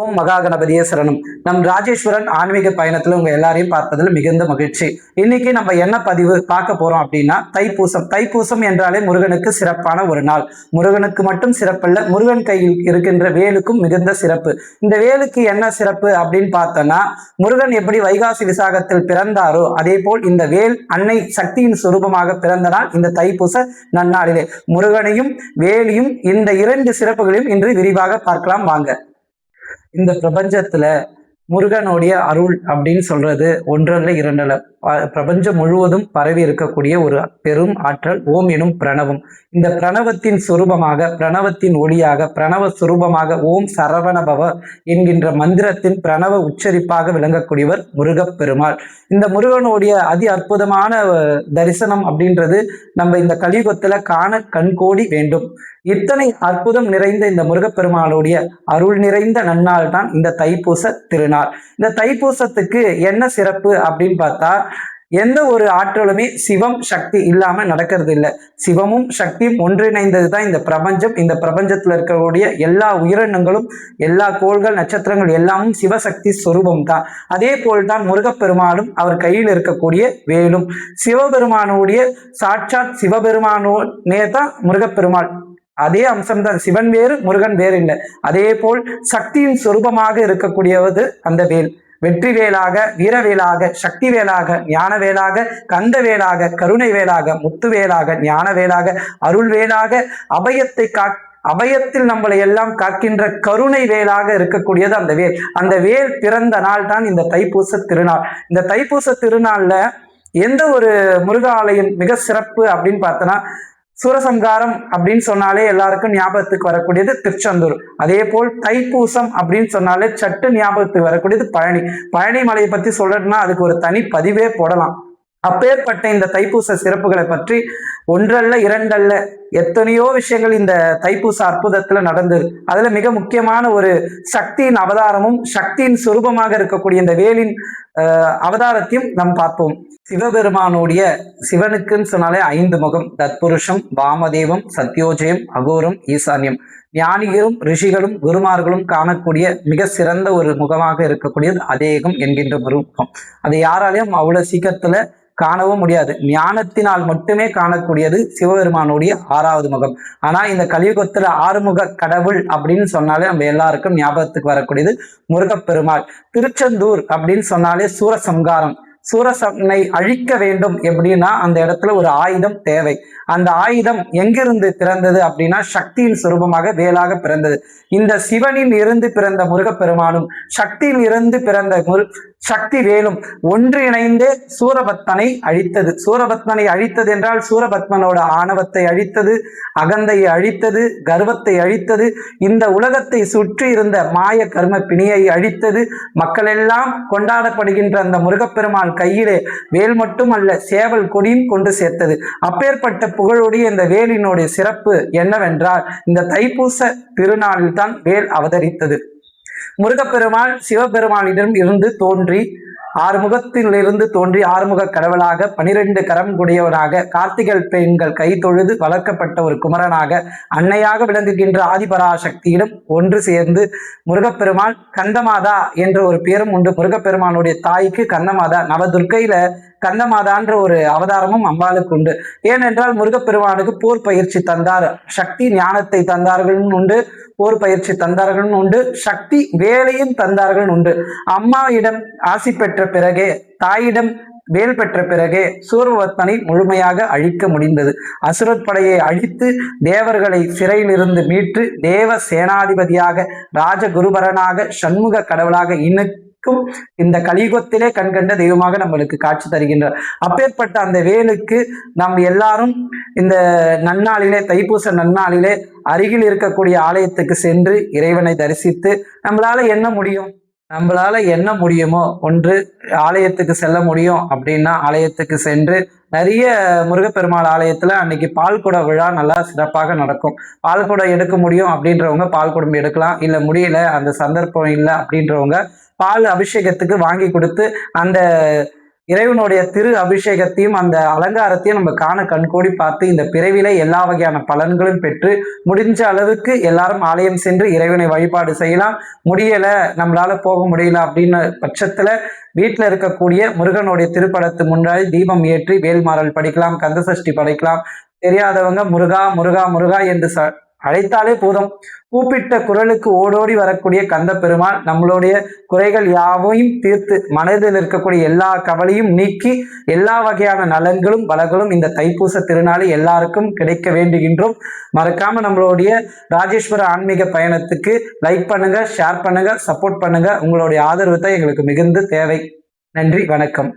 ஓம் மகா கணபதியே சரணம். நம் ராஜேஸ்வரன் ஆன்மீக பயணத்துல உங்க எல்லாரையும் பார்ப்பதில் மிகுந்த மகிழ்ச்சி. இன்னைக்கு நம்ம என்ன பதிவு பார்க்க போறோம் அப்படின்னா தைப்பூசம். தைப்பூசம் என்றாலே முருகனுக்கு சிறப்பான ஒரு நாள். முருகனுக்கு மட்டும் சிறப்பல்ல, முருகன் கையில் இருக்கின்ற வேலுக்கும் மிகுந்த சிறப்பு. இந்த வேலுக்கு என்ன சிறப்பு அப்படின்னு பார்த்தோம்னா, முருகன் எப்படி வைகாசி விசாகத்தில் பிறந்தாரோ அதே போல் இந்த வேல் அன்னை சக்தியின் சுரூபமாக பிறந்த நாள் இந்த தைப்பூச நன்னாளிலே. முருகனையும் வேலையும் இந்த இரண்டு சிறப்புகளையும் இன்று விரிவாக பார்க்கலாம் வாங்க. இந்த பிரபஞ்சத்துல முருகனுடைய அருள் அப்படின்னு சொல்றது ஒன்றல்ல இரண்டல்ல, பிரபஞ்சம் முழுவதும் பரவி இருக்கக்கூடிய ஒரு பெரும் ஆற்றல் ஓம் எனும் பிரணவம். இந்த பிரணவத்தின் சுரூபமாக, பிரணவத்தின் ஒளியாக, பிரணவ சுரூபமாக ஓம் சரவணபவ என்கின்ற மந்திரத்தின் பிரணவ உச்சரிப்பாக விளங்கக்கூடியவர் முருகப்பெருமாள். இந்த முருகனுடைய அதி அற்புதமான தரிசனம் அப்படின்றது நம்ம இந்த கலியுகத்துல காண கண்கோடி வேண்டும். இத்தனை அற்புதம் நிறைந்த இந்த முருகப்பெருமாளுடைய அருள் நிறைந்த நன்னாள் தான் இந்த தைப்பூச திருநாள். இந்த தைப்பூசத்துக்கு என்ன சிறப்பு அப்படின்னு பார்த்தா, எந்த ஒரு ஆற்றலுமே சிவம் சக்தி இல்லாம நடக்கிறது இல்லை. சிவமும் சக்தியும் ஒன்றிணைந்தது தான் இந்த பிரபஞ்சம். இந்த பிரபஞ்சத்துல இருக்கக்கூடிய எல்லா உயிரினங்களும், எல்லா கோள்கள், நட்சத்திரங்கள் எல்லாமும் சிவசக்தி சொரூபம் தான். அதே போல்தான் முருகப்பெருமானும் அவர் கையில் இருக்கக்கூடிய வேலும் சிவபெருமானுடைய சாட்சாத் சிவபெருமானே தான் முருகப்பெருமாள். அதே அம்சம்தான், சிவன் வேறு முருகன் வேறு இல்லை. அதே போல் சக்தியின் சொரூபமாக இருக்கக்கூடியவது அந்த வேல். வெற்றி வேலாக, வீரவேலாக, சக்தி வேலாக, ஞான வேலாக, கந்த வேலாக, கருணை வேலாக, முத்து வேலாக, ஞான வேலாக, அருள் வேலாக, அபயத்தில் நம்மளை எல்லாம் காக்கின்ற கருணை வேலாக இருக்கக்கூடியது அந்த வேல். அந்த வேல் பிறந்த நாள் தான் இந்த தைப்பூச திருநாள். இந்த தைப்பூச திருநாள்ல எந்த ஒரு முருக ஆலயம் மிக சிறப்பு அப்படின்னு பார்த்தோன்னா, சூரசம்காரம் அப்படின்னு சொன்னாலே எல்லாருக்கும் ஞாபகத்துக்கு வரக்கூடியது திருச்செந்தூர். அதே போல் தைப்பூசம் அப்படின்னு சொன்னாலே சட்டு ஞாபகத்துக்கு வரக்கூடியது பழனி. பழனி மலையை பத்தி சொல்றதுன்னா அதுக்கு ஒரு தனி பதிவே போடலாம். அப்பேற்பட்ட இந்த தைப்பூச சிறப்புகளை பற்றி ஒன்றல்ல இரண்டல்ல எத்தனையோ விஷயங்கள் இந்த தைப்பூச அற்புதத்துல நடந்தது. அதுல மிக முக்கியமான ஒரு சக்தியின் அவதாரமும் சக்தியின் சுரூபமாக இருக்கக்கூடிய இந்த வேலின் அவதாரத்தையும் நாம் பார்ப்போம். சிவபெருமானுடைய, சிவனுக்குன்னு சொன்னாலே 5 முகம்: தத்புருஷம், வாமதேவம், சத்யோஜயம், அகோரம், ஈசான்யம். ஞானிகளும் ரிஷிகளும் குருமார்களும் காணக்கூடிய மிக சிறந்த ஒரு முகமாக இருக்கக்கூடியது அதேகம் என்கின்ற முகம். அதை யாராலையும் அவ்வளவு சீக்கிரத்துல காணவும் முடியாது. ஞானத்தினால் மட்டுமே காணக்கூடியது சிவபெருமானுடைய 6வது முகம். ஆனா இந்த கலியுகத்துல 6முக கடவுள் அப்படின்னு சொன்னாலே நம்ம எல்லாருக்கும் ஞாபகத்துக்கு வரக்கூடியது முருகப்பெருமாள். திருச்செந்தூர் அப்படின்னு சொன்னாலே சூரசம்காரம். சூரசனை அழிக்க வேண்டும் எப்படின்னா அந்த இடத்துல ஒரு ஆயுதம் தேவை. அந்த ஆயுதம் எங்கிருந்து பிறந்தது அப்படின்னா சக்தியின் சுரூபமாக வேலாக பிறந்தது. இந்த சிவனில் இருந்து பிறந்த முருகப்பெருமானும் சக்தியில் இருந்து பிறந்த சக்தி வேலும் ஒன்றிணைந்தே சூரபத்மனை அழித்தது. சூரபத்மனை அழித்தது என்றால் சூரபத்மனோட ஆணவத்தை அழித்தது, அகந்தையை அழித்தது, கர்வத்தை அழித்தது, இந்த உலகத்தை சுற்றி இருந்த மாய கர்ம பிணியை அழித்தது. மக்கள் எல்லாம் கொண்டாடப்படுகின்ற அந்த முருகப்பெருமான் கையிலே வேல் மட்டும் அல்ல, சேவல் கொடியும் கொண்டு சேர்த்தது. அப்பேற்பட்ட புகழுடைய இந்த வேலினுடைய சிறப்பு என்னவென்றால், இந்த தைப்பூச திருநாளில் தான் வேல் அவதரித்தது. முருகப்பெருமாள் சிவபெருமானிடம் இருந்து தோன்றி 6 முகத்திலிருந்து தோன்றி 6முக கடவுளாக 12 கரம் கூடியவராக கார்த்திகை பெண்கள் கை தொழுது வளர்க்கப்பட்ட ஒரு குமரனாக அன்னையாக விளங்குகின்ற ஆதிபராசக்தியிடம் ஒன்று சேர்ந்து முருகப்பெருமாள் கந்தமாதா என்ற ஒரு பேரும் உண்டு. முருகப்பெருமானுடைய தாய்க்கு கந்தமாதா. நவதுர்க்கையில கந்தமாதான்ற ஒரு அவதாரமும் அம்பாளுக்கு உண்டு. ஏனென்றால் முருகப்பெருமானுக்கு போர் பயிற்சி தந்தார், சக்தி ஞானத்தை தந்தார்களும் உண்டு, போர் பயிற்சி தந்தார்களும் உண்டு, சக்தி வேலையும் தந்தார்களும் உண்டு. அம்மாவிடம் ஆசி பெற்ற பிறகே, தாயிடம் வேல் பெற்ற பிறகே சூரபத்மனை முழுமையாக அழிக்க முடிந்தது. அசுரப்படையை அழித்து தேவர்களை சிறையிலிருந்து மீட்டு தேவ சேனாதிபதியாக, ராஜகுருபரனாக, சண்முக கடவுளாக இந்த கலியுகத்திலே கண்கண்ட தெய்வமாக நம்மளுக்கு காட்சி தருகின்றார். அப்பேற்பட்ட அந்த வேலுக்கு நாம் எல்லாரும் இந்த நன்னாளிலே, தைப்பூச நன்னாளிலே அருகில் இருக்கக்கூடிய ஆலயத்துக்கு சென்று இறைவனை தரிசித்து நம்மளால என்ன முடியுமோ ஒன்று ஆலயத்துக்கு செல்ல முடியும் அப்படின்னா ஆலயத்துக்கு சென்று நிறைய முருகப்பெருமாள் ஆலயத்துல அன்னைக்கு பால்குட விழா நல்லா சிறப்பாக நடக்கும். பால்குடம் எடுக்க முடியும் அப்படின்றவங்க பால்குடம் எடுக்கலாம். இல்லை முடியல, அந்த சந்தர்ப்பம் இல்லை அப்படின்றவங்க பால் அபிஷேகத்துக்கு வாங்கி கொடுத்து அந்த இறைவனுடைய திரு அபிஷேகத்தையும் அந்த அலங்காரத்தையும் நம்ம காண கண்கூடி பார்த்து இந்த பிறவில எல்லா வகையான பலன்களும் பெற்று முடிஞ்ச அளவுக்கு எல்லாரும் ஆலயம் சென்று இறைவனை வழிபாடு செய்யலாம். முடியல, நம்மளால போக முடியல அப்படின்னு பட்சத்துல வீட்டில் இருக்கக்கூடிய முருகனுடைய திருப்படத்து முன்னாடி தீபம் ஏற்றி வேல்மாறல் படிக்கலாம், கந்தசஷ்டி படிக்கலாம். தெரியாதவங்க முருகா முருகா முருகா என்று அழைத்தாலே போதும். கூப்பிட்ட குரலுக்கு ஓடோடி வரக்கூடிய கந்த பெருமாள் நம்மளுடைய குறைகள் யாவையும் தீர்த்து மனதில் இருக்கக்கூடிய எல்லா கவலையும் நீக்கி எல்லா வகையான நலன்களும் வளங்களும் இந்த தைப்பூச திருநாளில் எல்லாருக்கும் கிடைக்க வேண்டுகின்றோம். மறக்காம நம்மளுடைய ராஜேஸ்வர ஆன்மீக பயணத்துக்கு லைக் பண்ணுங்க, ஷேர் பண்ணுங்க, சப்போர்ட் பண்ணுங்க. உங்களுடைய ஆதரவு தான் எங்களுக்கு மிகுந்த தேவை. நன்றி, வணக்கம்.